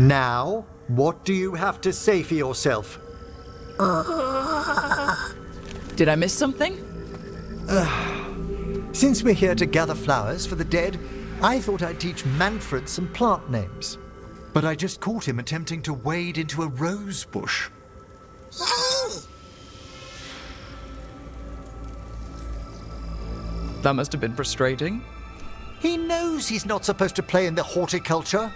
Now, what do you have to say for yourself? Did I miss something? Since we're here to gather flowers for the dead, I thought I'd teach Manfred some plant names. But I just caught him attempting to wade into a rose bush. That must have been frustrating. He knows he's not supposed to play in the horticulture.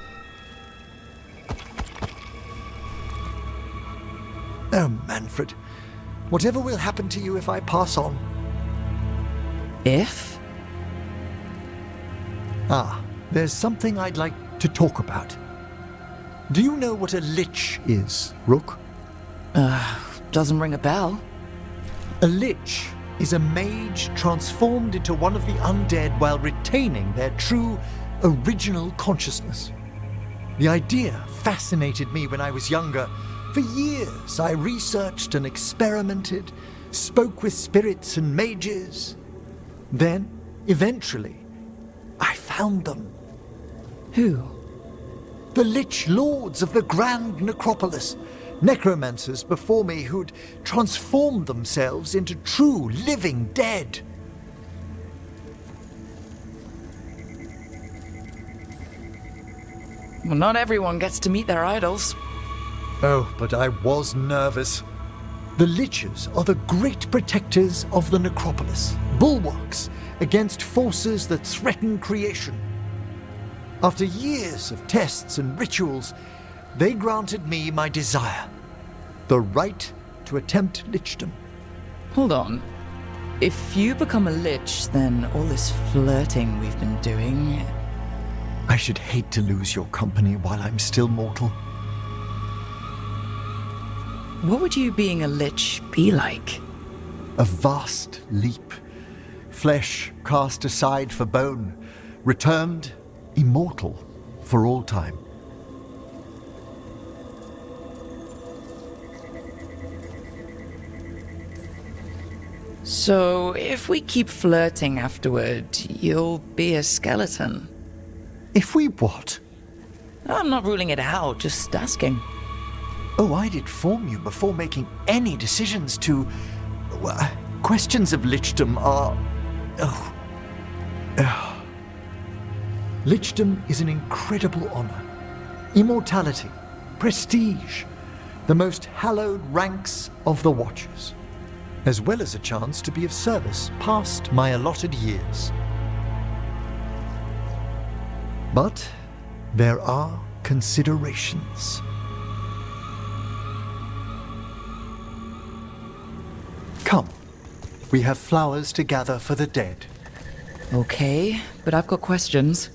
Oh, Manfred. Whatever will happen to you if I pass on? If? There's something I'd like to talk about. Do you know what a lich is, Rook? Doesn't ring a bell. A lich is a mage transformed into one of the undead while retaining their true, original consciousness. The idea fascinated me when I was younger. For years, I researched and experimented, spoke with spirits and mages. Then, eventually, I found them. Who? The Lich Lords of the Grand Necropolis. Necromancers before me who'd transformed themselves into true living dead. Well, not everyone gets to meet their idols. Oh, but I was nervous. The Liches are the great protectors of the Necropolis, bulwarks against forces that threaten creation. After years of tests and rituals, they granted me my desire, the right to attempt lichdom. Hold on. If you become a lich, then all this flirting we've been doing... I should hate to lose your company while I'm still mortal. What would you being a lich be like? A vast leap. Flesh cast aside for bone, returned immortal for all time. So, if we keep flirting afterward, you'll be a skeleton. If we what? I'm not ruling it out, just asking. Oh, I'd inform you before making any decisions to... questions of lichdom are... Lichdom is an incredible honor. Immortality, prestige, the most hallowed ranks of the Watchers, as well as a chance to be of service past my allotted years. But there are considerations. Come, we have flowers to gather for the dead. Okay, but I've got questions.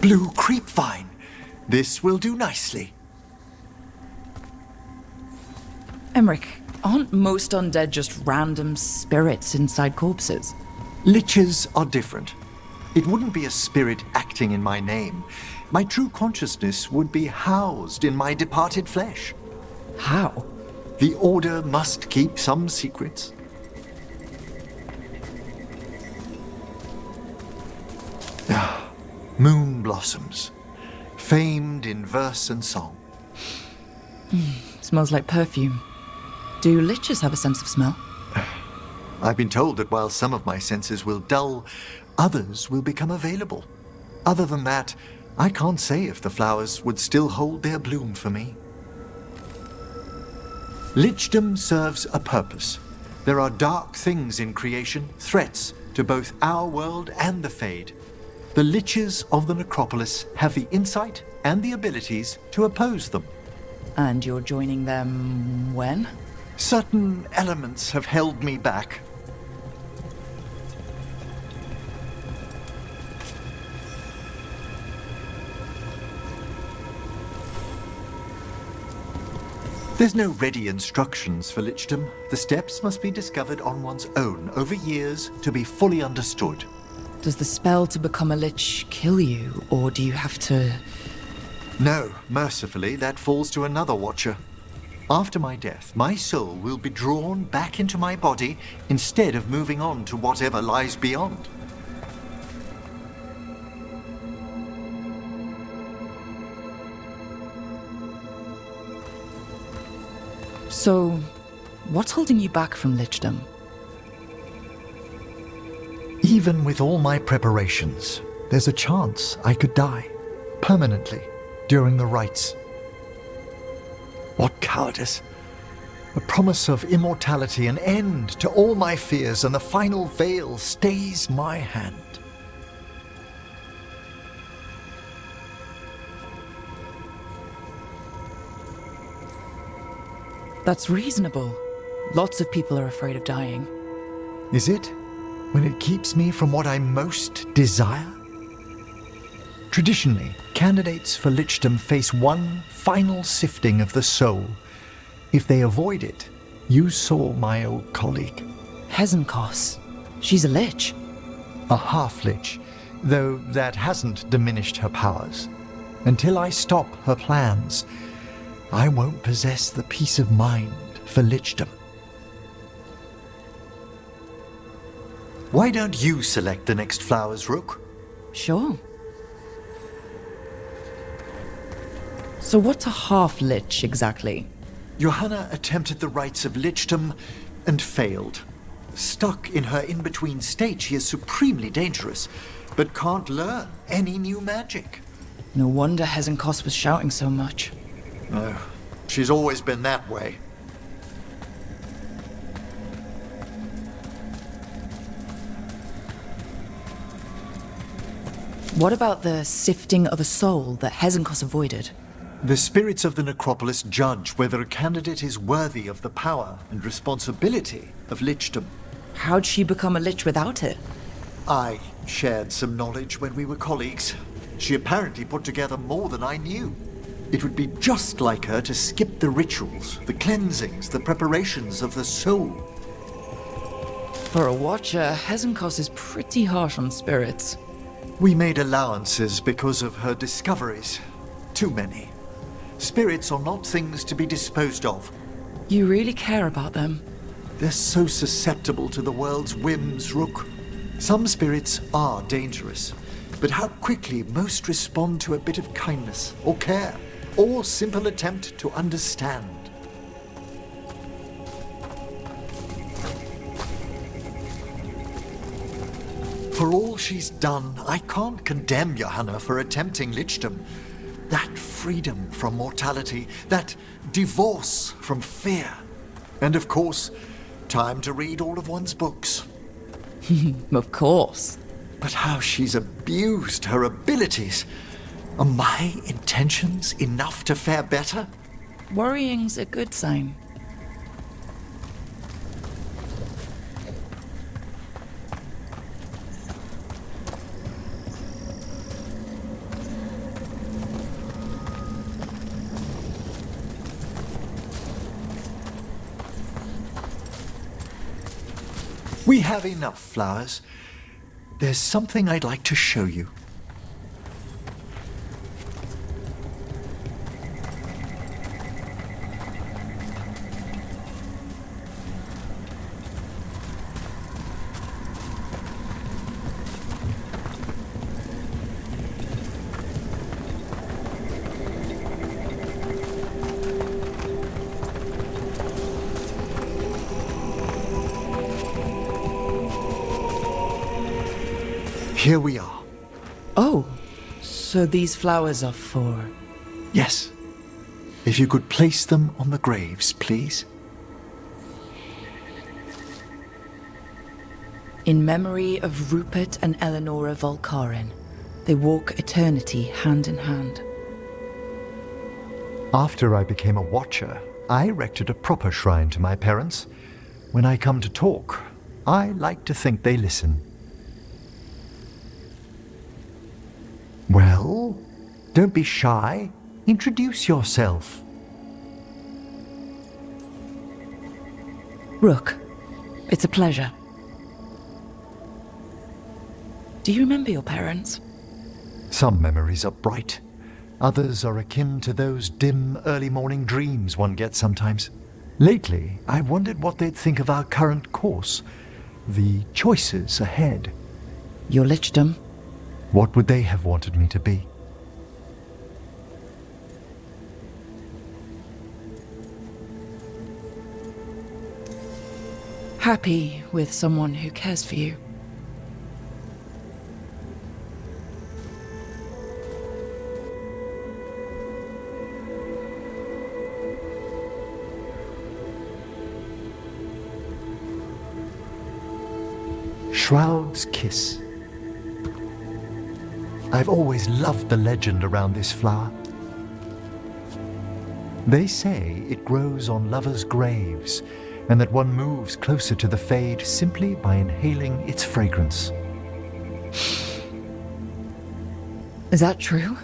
Blue creepvine. This will do nicely. Emmerich, aren't most undead just random spirits inside corpses? Liches are different. It wouldn't be a spirit acting in my name. My true consciousness would be housed in my departed flesh. How? The Order must keep some secrets. Moon blossoms, famed in verse and song. Smells like perfume. Do liches have a sense of smell? I've been told that while some of my senses will dull, others will become available. Other than that, I can't say if the flowers would still hold their bloom for me. Lichdom serves a purpose. There are dark things in creation, threats to both our world and the Fade. The Liches of the Necropolis have the insight and the abilities to oppose them. And you're joining them when? Certain elements have held me back. There's no ready instructions for lichdom. The steps must be discovered on one's own over years to be fully understood. Does the spell to become a lich kill you, or do you have to... No, mercifully, that falls to another watcher. After my death, my soul will be drawn back into my body instead of moving on to whatever lies beyond. So, what's holding you back from lichdom? Even with all my preparations, there's a chance I could die permanently during the rites. What cowardice! The promise of immortality, an end to all my fears, and the final veil stays my hand. That's reasonable. Lots of people are afraid of dying. Is it? When it keeps me from what I most desire? Traditionally, candidates for lichdom face one final sifting of the soul. If they avoid it, you saw my old colleague. Hezenkos. She's a lich. A half-lich, though that hasn't diminished her powers. Until I stop her plans, I won't possess the peace of mind for lichdom. Why don't you select the next flowers, Rook? Sure. So what's a half-lich exactly? Johanna attempted the rites of lichdom and failed. Stuck in her in-between state, she is supremely dangerous, but can't learn any new magic. No wonder Hezenkos was shouting so much. No, she's always been that way. What about the sifting of a soul that Hezenkos avoided? The spirits of the necropolis judge whether a candidate is worthy of the power and responsibility of lichdom. How'd she become a lich without it? I shared some knowledge when we were colleagues. She apparently put together more than I knew. It would be just like her to skip the rituals, the cleansings, the preparations of the soul. For a watcher, Hezenkos is pretty harsh on spirits. We made allowances because of her discoveries. Too many. Spirits are not things to be disposed of. You really care about them? They're so susceptible to the world's whims, Rook. Some spirits are dangerous, but how quickly most respond to a bit of kindness or care or simple attempt to understand. For all she's done, I can't condemn Johanna for attempting lichdom. That freedom from mortality, that divorce from fear. And of course, time to read all of one's books. Of course. But how she's abused her abilities. Are my intentions enough to fare better? Worrying's a good sign. We have enough flowers. There's something I'd like to show you. Here we are. Oh, so these flowers are for... Yes. If you could place them on the graves, please. In memory of Rupert and Eleonora Volkaren, they walk eternity hand in hand. After I became a watcher, I erected a proper shrine to my parents. When I come to talk, I like to think they listen. Well, don't be shy. Introduce yourself. Rook, it's a pleasure. Do you remember your parents? Some memories are bright. Others are akin to those dim early morning dreams one gets sometimes. Lately, I wondered what they'd think of our current course, the choices ahead. Your lichdom? What would they have wanted me to be? Happy with someone who cares for you. Shroud's Kiss. I've always loved the legend around this flower. They say it grows on lovers' graves, and that one moves closer to the fade simply by inhaling its fragrance. Is that true?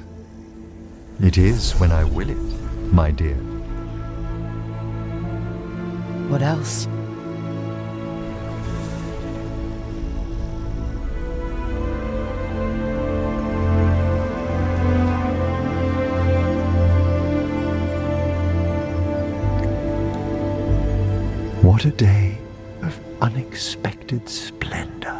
It is when I will it, my dear. What else? What a day of unexpected splendor.